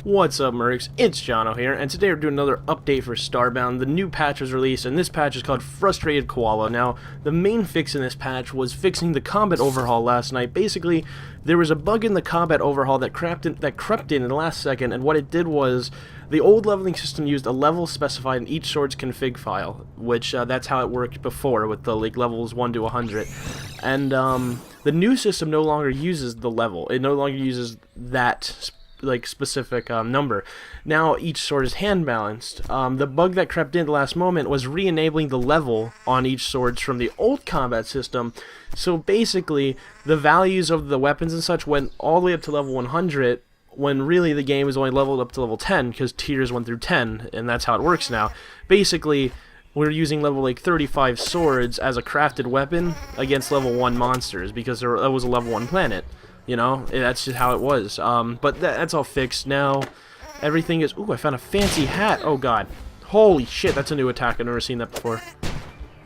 What's up, Mercs? It's Jono here, and today we're doing another update for Starbound. The new patch was released, and this patch is called Frustrated Koala. Now, the main fix in this patch was fixing the combat overhaul last night. Basically, there was a bug in the combat overhaul that crept in the last second, and what it did was the old leveling system used a level specified in each sword's config file, which that's how it worked before with the levels 1 to 100. And the new system no longer uses the level. It no longer uses that specific number. Now each sword is hand balanced. The bug that crept in at the last moment was re-enabling the level on each swords from the old combat system. So basically the values of the weapons and such went all the way up to level 100 when really the game is only leveled up to level 10 because tiers 1 through 10, and that's how it works now. Basically we're using level 35 swords as a crafted weapon against level 1 monsters because that was a level 1 planet. You know, that's just how it was. But that's all fixed now. Everything is... Ooh, I found a fancy hat. Oh, God. Holy shit, that's a new attack. I've never seen that before.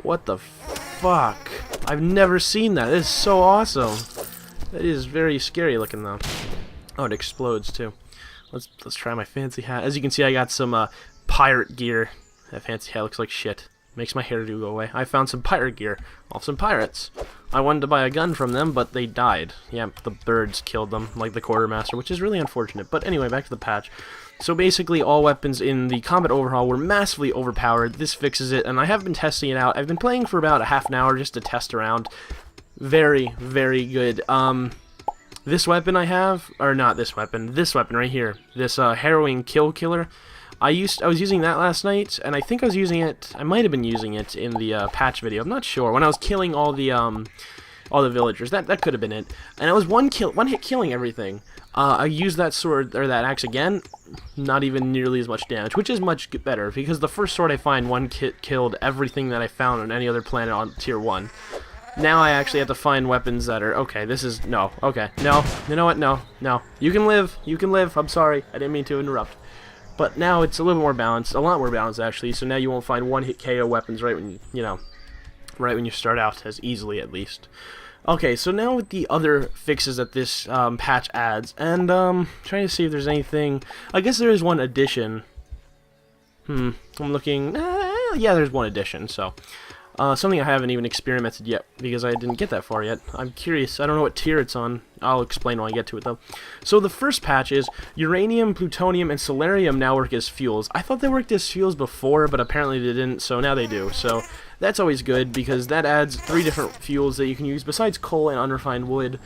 What the fuck? I've never seen that. This is so awesome. That is very scary looking, though. Oh, it explodes, too. Let's try my fancy hat. As you can see, I got some pirate gear. That fancy hat looks like shit. Makes my hairdo go away. I found some pirate gear off some pirates. I wanted to buy a gun from them, but they died. Yeah, the birds killed them, like the quartermaster, which is really unfortunate. But anyway, back to the patch. So basically, all weapons in the combat overhaul were massively overpowered. This fixes it, and I have been testing it out. I've been playing for about a half an hour just to test around. Very, very good. This weapon I have, or not this weapon right here. This harrowing kill killer. I was using that last night, and I think I was using it. I might have been using it in the patch video. I'm not sure. When I was killing all the villagers, that could have been it. And I was one hit killing everything. I used that sword or that axe again. Not even nearly as much damage, which is much better because the first sword I find one killed everything that I found on any other planet on tier 1. Now I actually have to find weapons that are okay. This is no. Okay, no. You know what? No. You can live. You can live. I'm sorry. I didn't mean to interrupt. But now it's a little more balanced, a lot more balanced actually. So now you won't find one-hit KO weapons right when right when you start out, as easily at least. Okay, so now with the other fixes that this patch adds, and trying to see if there's anything. I guess there is one addition. I'm looking. Yeah, there's one addition. So. Something I haven't even experimented yet because I didn't get that far yet. I'm curious. I don't know what tier it's on. I'll explain when I get to it, though. So the first patch is uranium, plutonium, and solarium now work as fuels. I thought they worked as fuels before, but apparently they didn't, so now they do. So that's always good because that adds 3 different fuels that you can use besides coal and unrefined wood.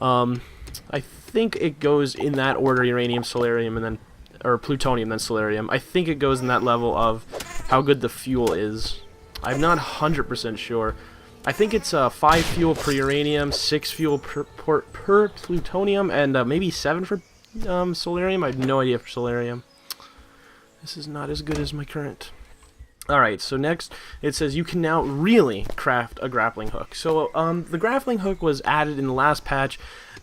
I think it goes in that order: uranium, solarium, and then or plutonium, then solarium. I think it goes in that level of how good the fuel is. I'm not 100% sure. I think it's 5 fuel per uranium, 6 fuel per plutonium, and maybe 7 for solarium. I have no idea for solarium. This is not as good as my current. Alright, so next it says you can now really craft a grappling hook. So the grappling hook was added in the last patch,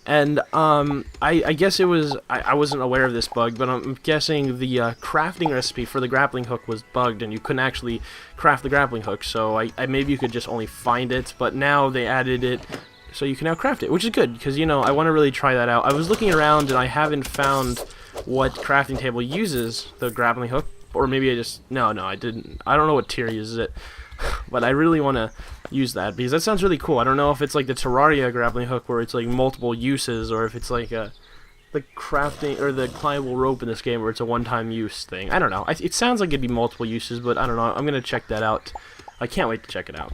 and I guess it was, I wasn't aware of this bug, but I'm guessing the crafting recipe for the grappling hook was bugged and you couldn't actually craft the grappling hook, so I maybe you could just only find it, but now they added it so you can now craft it, which is good, because, you know, I want to really try that out. I was looking around and I haven't found what crafting table uses the grappling hook, or maybe I just, no, I didn't. I don't know what tier uses it, but I really want to use that because that sounds really cool. I don't know if it's like the Terraria grappling hook where it's like multiple uses, or if it's like the crafting or the climbable rope in this game where it's a one-time use thing. I don't know. It sounds like it'd be multiple uses, but I don't know. I'm gonna check that out. I can't wait to check it out.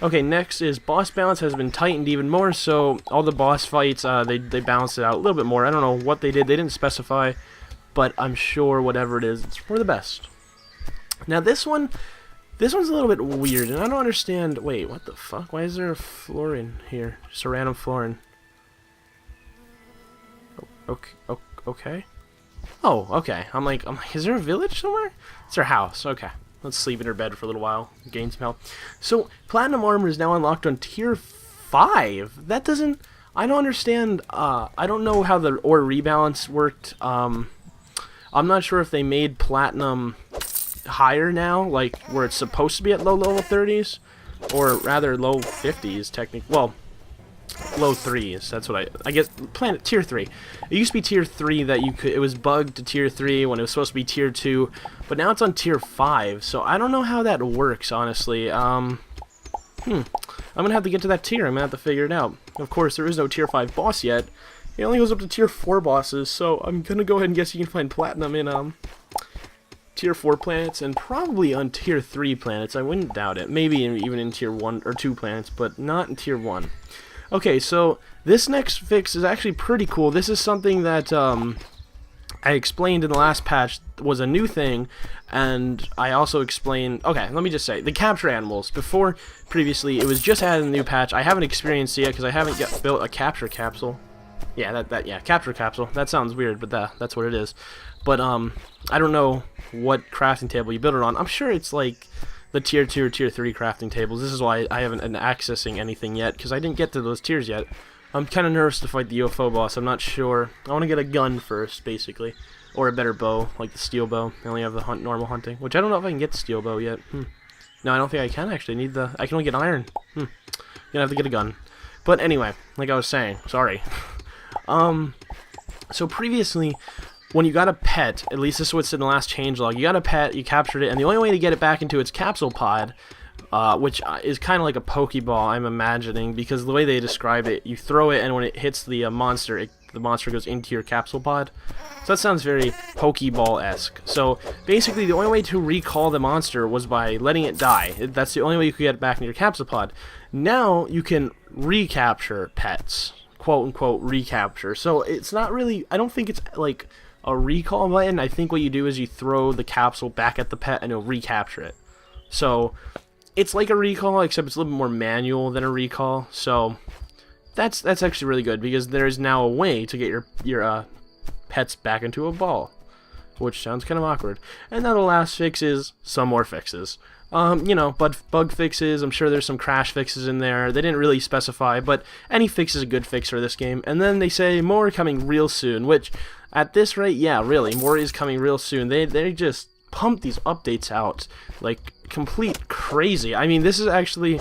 Okay, next is boss balance has been tightened even more, so all the boss fights they balanced it out a little bit more. I don't know what they did. They didn't specify, but I'm sure whatever it is, it's for the best. Now this one's a little bit weird, and I don't understand. Wait, what the fuck? Why is there a florin here? Just a random florin. Okay. Oh, okay. I'm like, is there a village somewhere? It's her house. Okay. Let's sleep in her bed for a little while. Gain some health. So, platinum armor is now unlocked on tier 5. That doesn't... I don't understand. I don't know how the ore rebalance worked. I'm not sure if they made platinum higher now, like where it's supposed to be at low level 30s, or rather low 50s technically. Well, low 3s. That's what I guess planet tier 3. It used to be tier 3 that you could, it was bugged to tier 3 when it was supposed to be tier 2, but now it's on tier 5. So I don't know how that works, honestly. I'm gonna have to get to that tier. I'm gonna have to figure it out. Of course, there is no tier 5 boss yet. It only goes up to tier 4 bosses, so I'm gonna go ahead and guess you can find platinum in tier 4 planets and probably on tier 3 planets. I wouldn't doubt it. Maybe even in tier 1 or 2 planets, but not in tier 1. Okay, so this next fix is actually pretty cool. This is something that I explained in the last patch was a new thing, and I also explained... Okay, let me just say, the capture animals. Before, previously, it was just added in the new patch. I haven't experienced it yet because I haven't built a capture capsule. Yeah, capture capsule. That sounds weird, but that's what it is. But I don't know what crafting table you build it on. I'm sure it's like the tier 2 or tier 3 crafting tables. This is why I haven't been accessing anything yet, because I didn't get to those tiers yet. I'm kind of nervous to fight the UFO boss. I'm not sure. I want to get a gun first, basically. Or a better bow, like the steel bow. I only have the normal hunting, which I don't know if I can get the steel bow yet. No, I don't think I can actually. I can only get iron. Gonna have to get a gun. But anyway, like I was saying, sorry. So previously, when you got a pet, at least this is what's in the last changelog, you got a pet, you captured it, and the only way to get it back into its capsule pod, which is kind of like a Pokeball, I'm imagining, because the way they describe it, you throw it, and when it hits the monster, the monster goes into your capsule pod. So that sounds very Pokeball-esque. So basically, the only way to recall the monster was by letting it die. That's the only way you could get it back into your capsule pod. Now you can recapture pets, quote-unquote recapture. So it's not really, I don't think it's like a recall button. I think what you do is you throw the capsule back at the pet and it'll recapture it. So it's like a recall, except it's a little bit more manual than a recall. So that's actually really good, because there is now a way to get your pets back into a ball, which sounds kind of awkward. And now the last fix is some more fixes. You know, bug fixes. I'm sure there's some crash fixes in there. They didn't really specify, but any fix is a good fix for this game. And then they say more coming real soon, which at this rate, yeah, really, more is coming real soon. They just pump these updates out like complete crazy. I mean, this is actually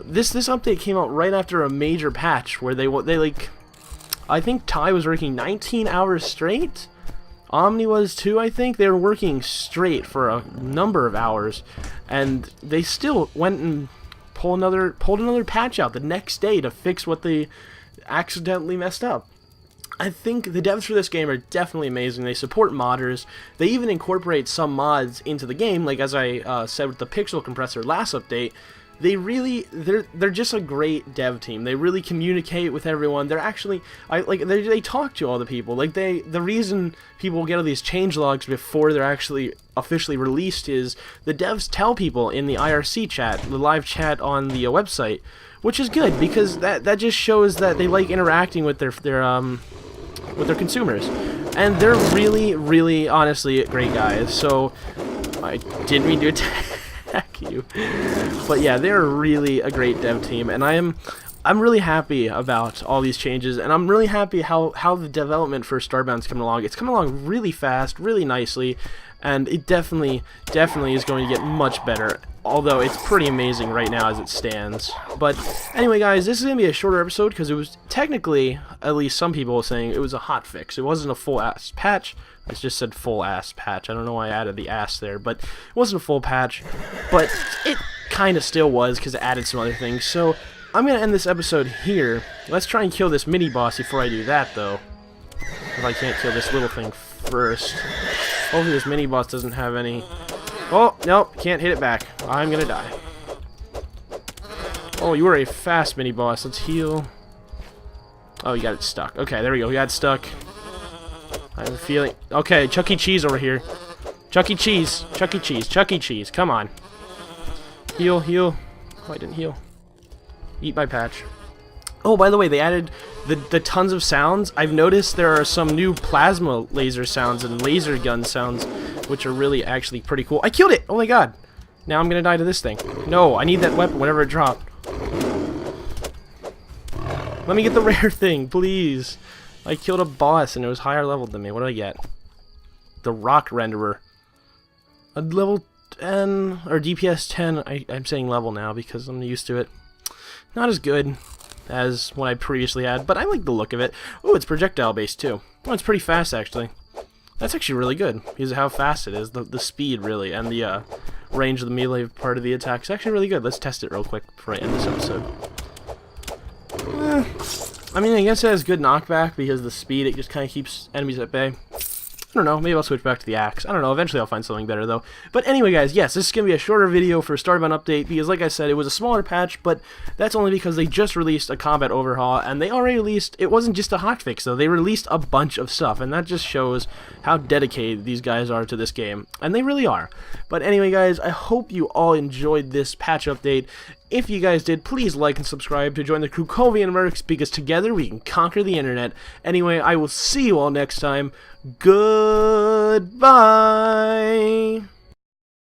this update came out right after a major patch where they like, I think Ty was working 19 hours straight. Omni was too, I think. They were working straight for a number of hours, and they still went and pulled another patch out the next day to fix what they accidentally messed up. I think the devs for this game are definitely amazing. They support modders. They even incorporate some mods into the game, like as I said with the pixel compressor last update. They're just a great dev team. They really communicate with everyone. They're actually they talk to all the people. Like the reason people get all these changelogs before they're actually officially released is the devs tell people in the IRC chat, the live chat on the website, which is good because that just shows that they like interacting with their consumers, and they're really honestly great guys. So I didn't mean to attack you, but yeah, they're really a great dev team, and I'm really happy about all these changes, and I'm really happy how the development for Starbound's coming along. It's coming along really fast, really nicely, and it definitely is going to get much better, although it's pretty amazing right now as it stands. But anyway, guys, this is going to be a shorter episode because it was technically, at least some people were saying, it was a hot fix. It wasn't a full-ass patch. I just said full-ass patch. I don't know why I added the ass there, but it wasn't a full patch. But it kind of still was because it added some other things. So I'm going to end this episode here. Let's try and kill this mini-boss before I do that, though. If I can't kill this little thing first. Hopefully this mini-boss doesn't have any... Oh, nope, can't hit it back. I'm gonna die. Oh, you are a fast mini-boss. Let's heal. Oh, you got it stuck. Okay, there we go. We got it stuck. I have a feeling... Okay, Chuck E. Cheese over here. Chuck E. Cheese. Chuck E. Cheese. Chuck E. Cheese. Come on. Heal, heal. Oh, I didn't heal. Eat my patch. Oh, by the way, they added the tons of sounds. I've noticed there are some new plasma laser sounds and laser gun sounds, which are really actually pretty cool. I killed it! Oh my god. Now I'm gonna die to this thing. No, I need that weapon whenever it dropped. Let me get the rare thing, please. I killed a boss and it was higher level than me. What did I get? The rock renderer. A level 10, or DPS 10. I'm saying level now because I'm used to it. Not as good. as what I previously had, but I like the look of it. Oh, it's projectile based too. Oh, it's pretty fast actually. That's actually really good because of how fast it is, the speed really, and the range of the melee part of the attack is actually really good. Let's test it real quick before I end this episode. I mean, I guess it has good knockback because the speed, it just kind of keeps enemies at bay. I don't know, maybe I'll switch back to the axe. I don't know, eventually I'll find something better though. But anyway guys, yes, this is going to be a shorter video for Starbound update because like I said, it was a smaller patch, but that's only because they just released a combat overhaul, and they already released, it wasn't just a hotfix though, they released a bunch of stuff, and that just shows how dedicated these guys are to this game, and they really are. But anyway guys, I hope you all enjoyed this patch update. If you guys did, please like and subscribe to join the Krukovian Mercs, because together we can conquer the internet. Anyway, I will see you all next time. Goodbye!